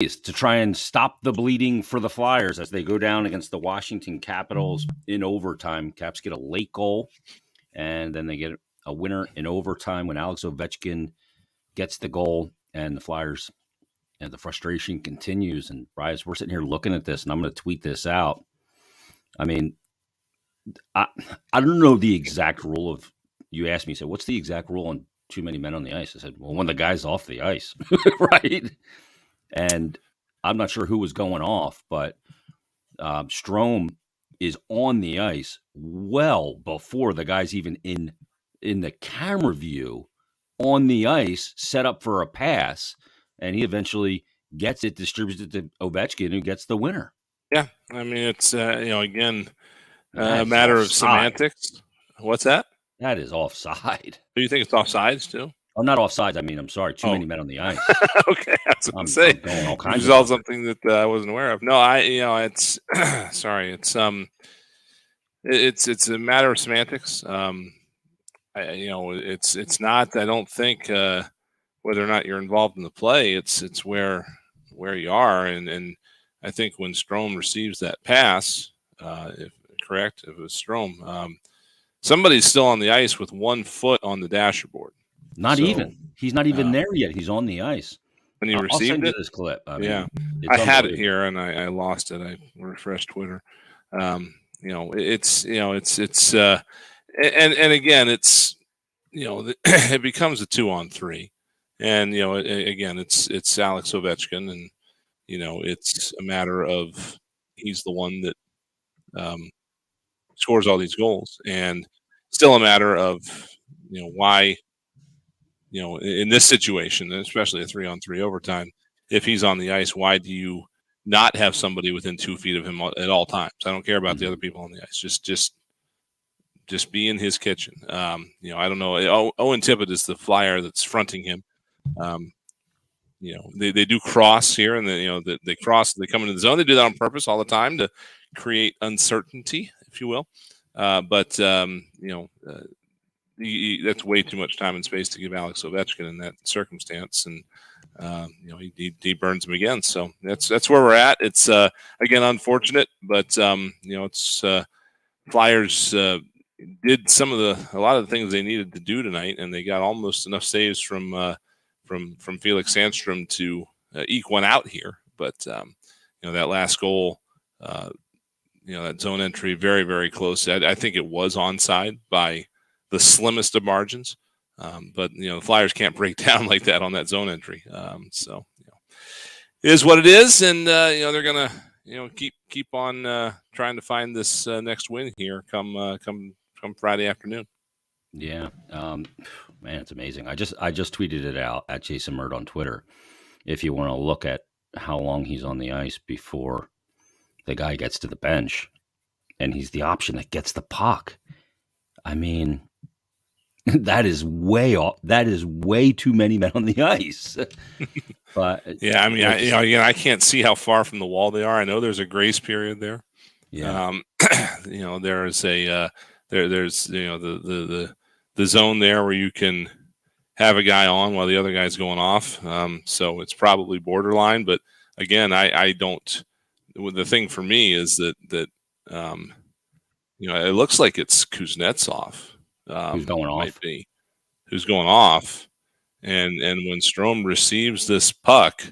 is to try and stop the bleeding for the Flyers as they go down against the Washington Capitals in overtime. Caps get a late goal, and then they get a winner in overtime when Alex Ovechkin gets the goal, and the Flyers, and the frustration continues. And Bryce, we're sitting here looking at this, and I'm going to tweet this out. I mean, I don't know the exact rule of. You asked me, so what's the exact rule on too many men on the ice? I said, well, when the guy's off the ice, right? And I'm not sure who was going off, but Strome is on the ice well before the guy's even in the camera view on the ice, set up for a pass, and he eventually gets it, distributes it to Ovechkin, who gets the winner. Yeah, I mean, it's again a matter of semantics. What's that? That is offside. Do you think it's offsides too? Oh, not offsides. I mean, I'm sorry, too many men on the ice. Okay, I was going to say you saw something that I wasn't aware of. No, it's sorry, it's a matter of semantics. It's not. I don't think whether or not you're involved in the play. It's where you are, and I think when Strome receives that pass, if it was Strome, somebody's still on the ice with 1 foot on the dashboard. He's not even there yet. He's on the ice. When you received I'll send it? you this clip. I had it here and I lost it. I refreshed Twitter. And again, it's it becomes a 2-on-3, and again, it's Alex Ovechkin, and it's a matter of he's the one that scores all these goals, and still a matter of why. In this situation, especially a 3-on-3 overtime, if he's on the ice, why do you not have somebody within 2 feet of him at all times? I don't care about the other people on the ice. Just be in his kitchen. I don't know. Owen Tippett is the Flyer that's fronting him. They do cross here, and they cross. They come into the zone. They do that on purpose all the time to create uncertainty, if you will. That's way too much time and space to give Alex Ovechkin in that circumstance, and he burns him again. So that's where we're at. It's again unfortunate, but it's Flyers did a lot of the things they needed to do tonight, and they got almost enough saves from Felix Sandstrom to eke one out here. But that last goal, that zone entry, very, very close. I think it was onside by the slimmest of margins, but the Flyers can't break down like that on that zone entry. So it is what it is, and they're gonna keep on trying to find this next win here come Friday afternoon. Yeah, man, it's amazing. I just tweeted it out at Jason Mert on Twitter. If you want to look at how long he's on the ice before the guy gets to the bench, and he's the option that gets the puck. I mean, that is way off. That is way too many men on the ice. But yeah, I mean, I can't see how far from the wall they are. I know there's a grace period there. Yeah. There's the zone there where you can have a guy on while the other guy's going off. So it's probably borderline. But again, I don't. The thing for me is that it looks like it's Kuznetsov. Who's going off? Who's going off, and when Strome receives this puck,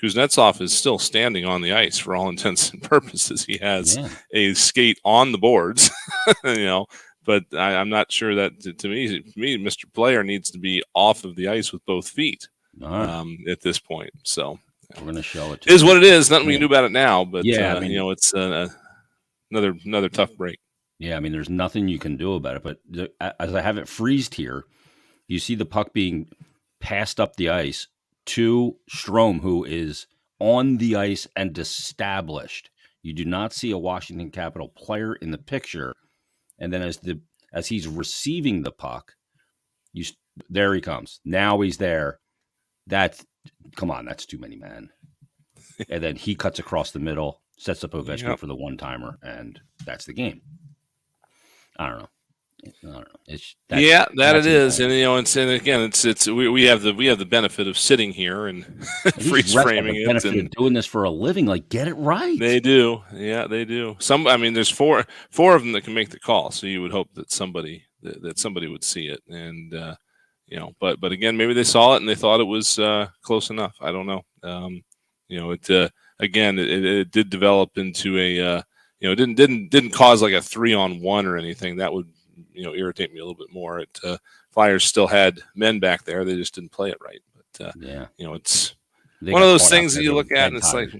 Kuznetsov is still standing on the ice for all intents and purposes. He has a skate on the boards, but I'm not sure that to me, Mr. Player needs to be off of the ice with both feet at this point. So we're going to show it. It is what it is. Nothing we can do about it now, but it's another tough break. Yeah, I mean, there's nothing you can do about it. But as I have it freezed here, you see the puck being passed up the ice to Strome, who is on the ice and established. You do not see a Washington Capital player in the picture. And then as he's receiving the puck, there he comes. Now he's there. That's too many men. And then he cuts across the middle, sets up Ovechkin for the one-timer, and that's the game. I don't know. I don't know. Yeah, that it is, annoying. and again, we have the benefit of sitting here and These freeze refs have the framing it, benefit and of doing this for a living. Like, get it right. they do. Yeah, they do. I mean, there's four of them that can make the call, so you would hope that somebody would see it, and but again, maybe they saw it and they thought it was close enough. I don't know. It again, it did develop into a it didn't cause like a 3-on-1 or anything. That would irritate me a little bit more. Flyers still had men back there; they just didn't play it right. But it's one of those things that you look at and it's like,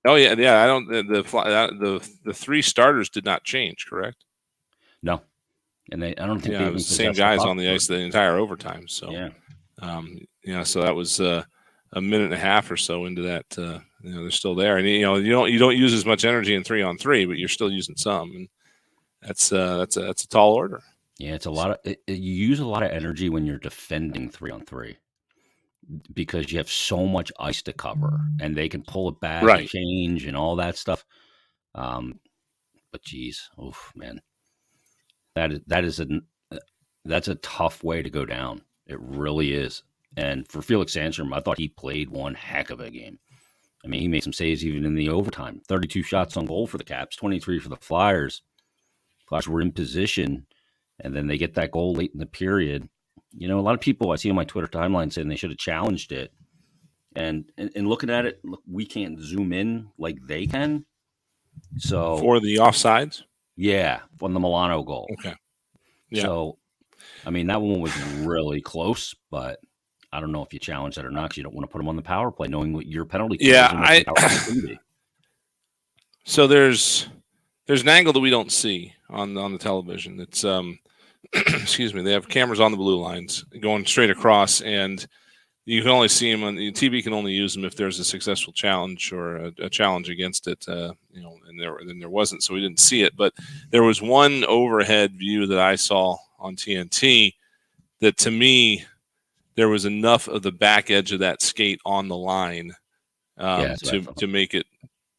oh yeah. I don't. The three starters did not change, correct? No, and I don't think it was the same guys on the ice the entire overtime. So so that was a minute and a half or so into that. They're still there, and you don't use as much energy in 3-on-3, but you're still using some, and that's a tall order. Yeah, it's a lot of you use a lot of energy when you're defending 3-on-3 because you have so much ice to cover, and they can pull it back and change and all that stuff. But geez, oof, man, that's a tough way to go down. It really is. And for Felix Sandstrom, I thought he played one heck of a game. I mean, he made some saves even in the overtime. 32 shots on goal for the Caps, 23 for the Flyers. Flyers were in position, and then they get that goal late in the period. A lot of people I see on my Twitter timeline saying they should have challenged it. And looking at it, look, we can't zoom in like they can. So for the offsides? Yeah, on the Milano goal. Okay. Yeah. So, I mean, that one was really close, but I don't know if you challenge that or not because you don't want to put them on the power play, knowing what your penalty kill is. So there's an angle that we don't see on the television. It's excuse me. They have cameras on the blue lines going straight across, and you can only see them on the TV. Can only use them if there's a successful challenge or a challenge against it. And there wasn't, so we didn't see it. But there was one overhead view that I saw on TNT that, to me, there was enough of the back edge of that skate on the line to make it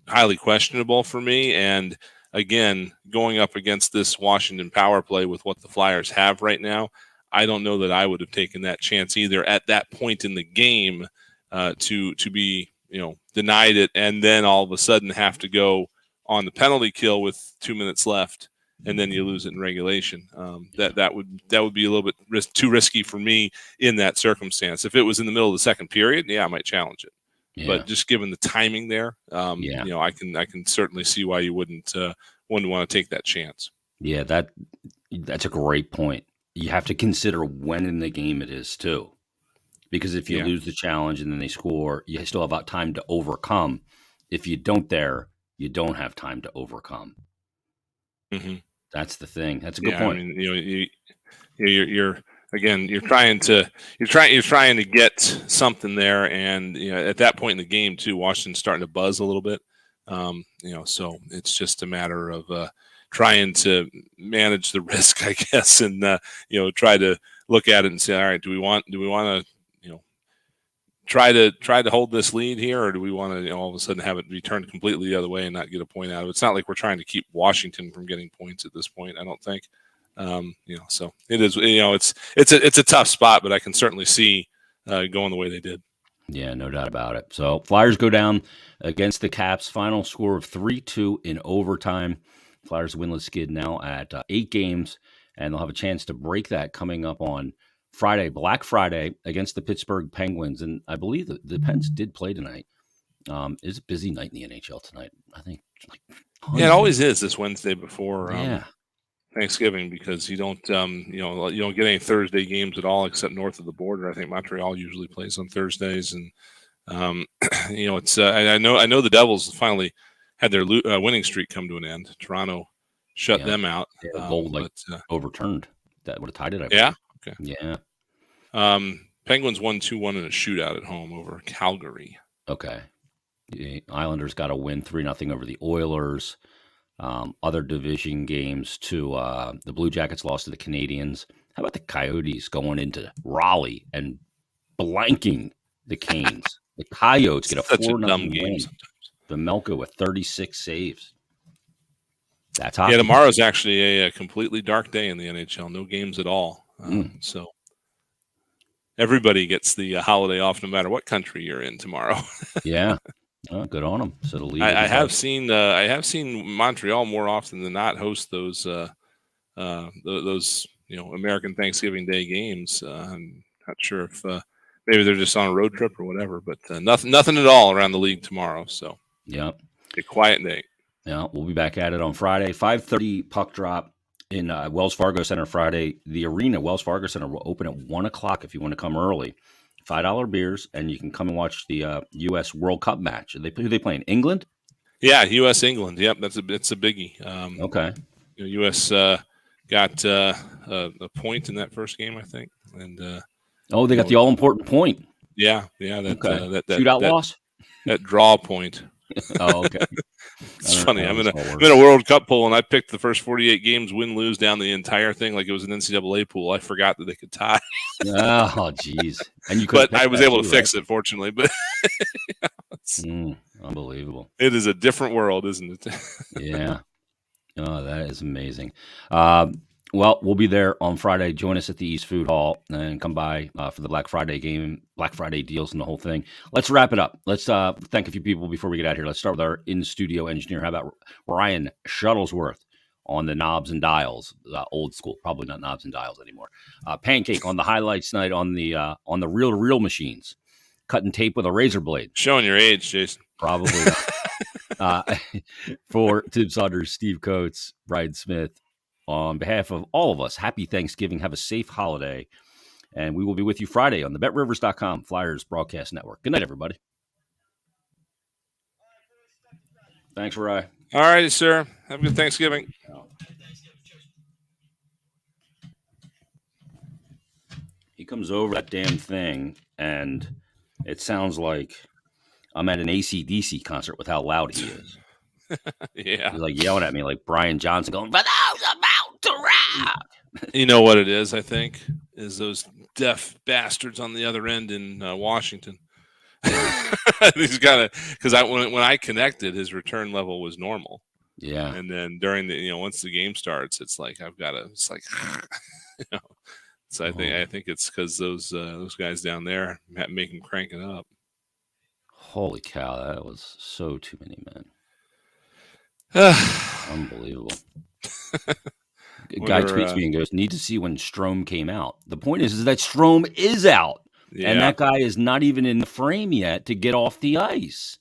highly questionable for me. And again, going up against this Washington power play with what the Flyers have right now, I don't know that I would have taken that chance either at that point in the game to be denied it and then all of a sudden have to go on the penalty kill with 2 minutes left, and then you lose it in regulation. That would be a little bit too risky for me in that circumstance. If it was in the middle of the second period, I might challenge it. Yeah. But just given the timing there, I can certainly see why you wouldn't want to take that chance. Yeah, that's a great point. You have to consider when in the game it is too, because if you lose the challenge and then they score, you still have time to overcome. If you don't you don't have time to overcome. Mm-hmm. That's the thing. That's a good point. I mean, you're trying to get something there, and at that point in the game too, Washington's starting to buzz a little bit. So it's just a matter of trying to manage the risk, I guess, and try to look at it and say, all right, do we want to try to hold this lead here, or do we want to all of a sudden have it be turned completely the other way and not get a point out of it? It's not like we're trying to keep Washington from getting points at this point, I don't think. So it is. It's a tough spot, but I can certainly see going the way they did. Yeah, no doubt about it. So Flyers go down against the Caps. Final score of 3-2 in overtime. Flyers winless skid now at 8 games, and they'll have a chance to break that coming up on Friday, Black Friday, against the Pittsburgh Penguins. And I believe the Pens did play tonight. It's a busy night in the NHL tonight. I think. It always is this Wednesday before Thanksgiving, because you don't get any Thursday games at all except north of the border. I think Montreal usually plays on Thursdays, and it's I know the Devils finally had their winning streak come to an end. Toronto shut them out. Goal overturned. That would have tied it. Yeah. Okay. Yeah. Penguins won 2-1 in a shootout at home over Calgary. Okay. The Islanders got a win 3-0 over the Oilers. Other division games too. The Blue Jackets lost to the Canadiens. How about the Coyotes going into Raleigh and blanking the Canes? The Coyotes get a 4-0 win. Vejmelka with 36 saves. That's hockey. Yeah, tomorrow's actually a completely dark day in the NHL. No games at all. So everybody gets the holiday off, no matter what country you're in tomorrow. Yeah. Oh, good on them. So the league. I have seen Montreal more often than not host those American Thanksgiving Day games. I'm not sure if maybe they're just on a road trip or whatever, but nothing at all around the league tomorrow. So Yep. a quiet day. Yeah, we'll be back at it on Friday, 5:30 puck drop in Wells Fargo Center Friday. The arena, Wells Fargo Center, will open at 1 o'clock if you want to come early. $5 beers, and you can come and watch the U.S. World Cup match. Who they playing? England? Yeah, U.S. England. Yep, it's a biggie. Okay. U.S. Got a point in that first game, I think, and they got the all important point. Yeah, that shootout loss, that draw point. Oh, okay. It's funny. I'm in a World Cup pool, and I picked the first 48 games, win, lose, down the entire thing like it was an NCAA pool. I forgot that they could tie. Oh, geez. And you but I was able to fix it, fortunately. But unbelievable. It is a different world, isn't it? Yeah. Oh, that is amazing. Well, we'll be there on Friday. Join us at the East Food Hall and come by for the Black Friday game, Black Friday deals and the whole thing. Let's wrap it up. Let's thank a few people before we get out here. Let's start with our in-studio engineer. How about Ryan Shuttlesworth on the knobs and dials, old school, probably not knobs and dials anymore. Pancake on the highlights night on the reel-to-reel machines, cutting tape with a razor blade. Showing your age, Jason. Probably. For Tim Saunders, Steve Coates, Brian Smith, on behalf of all of us, happy Thanksgiving. Have a safe holiday. And we will be with you Friday on the BetRivers.com Flyers Broadcast Network. Good night, everybody. Thanks, Rye. All righty, sir. Have a good Thanksgiving. He comes over that damn thing, and it sounds like I'm at an AC/DC concert with how loud he is. Yeah. He's like yelling at me like Brian Johnson going, "For those about to rock." You know what it is, I think, is those deaf bastards on the other end in Washington. He's got to, because when I connected, his return level was normal. Yeah. And then during the, once the game starts, it's like, it's like, So I think it's because those guys down there make him crank it up. Holy cow, that was so too many men. Unbelievable. Guy tweets me and goes, "Need to see when Strome came out." The point is that Strome is out, and that guy is not even in the frame yet to get off the ice.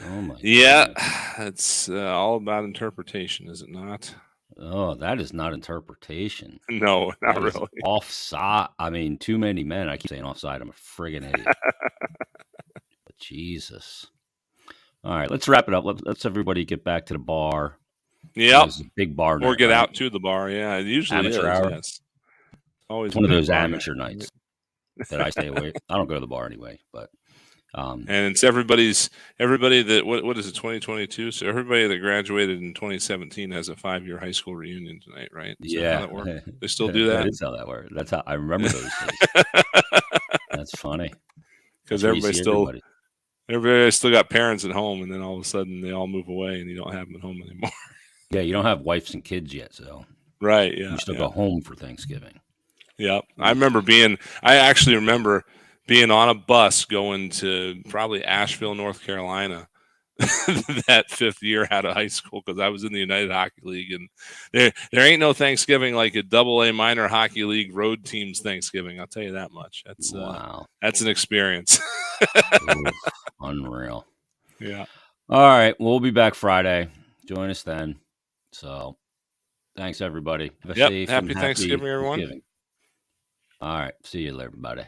Oh my! Yeah, God. It's all about interpretation, is it not? Oh, that is not interpretation. No, not really. Offside. I mean, too many men. I keep saying offside. I'm a friggin' idiot. But Jesus. All right, let's wrap it up. Let's everybody get back to the bar. Yep. It's a big bar night, or get out to the bar. Yeah, it usually amateur is. Hour. Yes. Always one of those amateur nights that I stay away. I don't go to the bar anyway, but and it's everybody that what is it, 2022? So everybody that graduated in 2017 has a 5-year high school reunion tonight, right? Is that how that works? They still do that? That is how that works. That's how I remember those things. That's funny. Because everybody still got parents at home, and then all of a sudden they all move away, and you don't have them at home anymore. Yeah, you don't have wives and kids yet, so right. Yeah, you still go home for Thanksgiving. Yep. I actually remember being on a bus going to probably Asheville, North Carolina, that 5th year out of high school, because I was in the United Hockey League, and there ain't no Thanksgiving like a AA minor hockey league road team's Thanksgiving. I'll tell you that much. That's wow. That's an experience. Ooh, unreal. Yeah. All right. We'll be back Friday. Join us then. So thanks, everybody. Happy Thanksgiving, everyone. All right. See you later, everybody.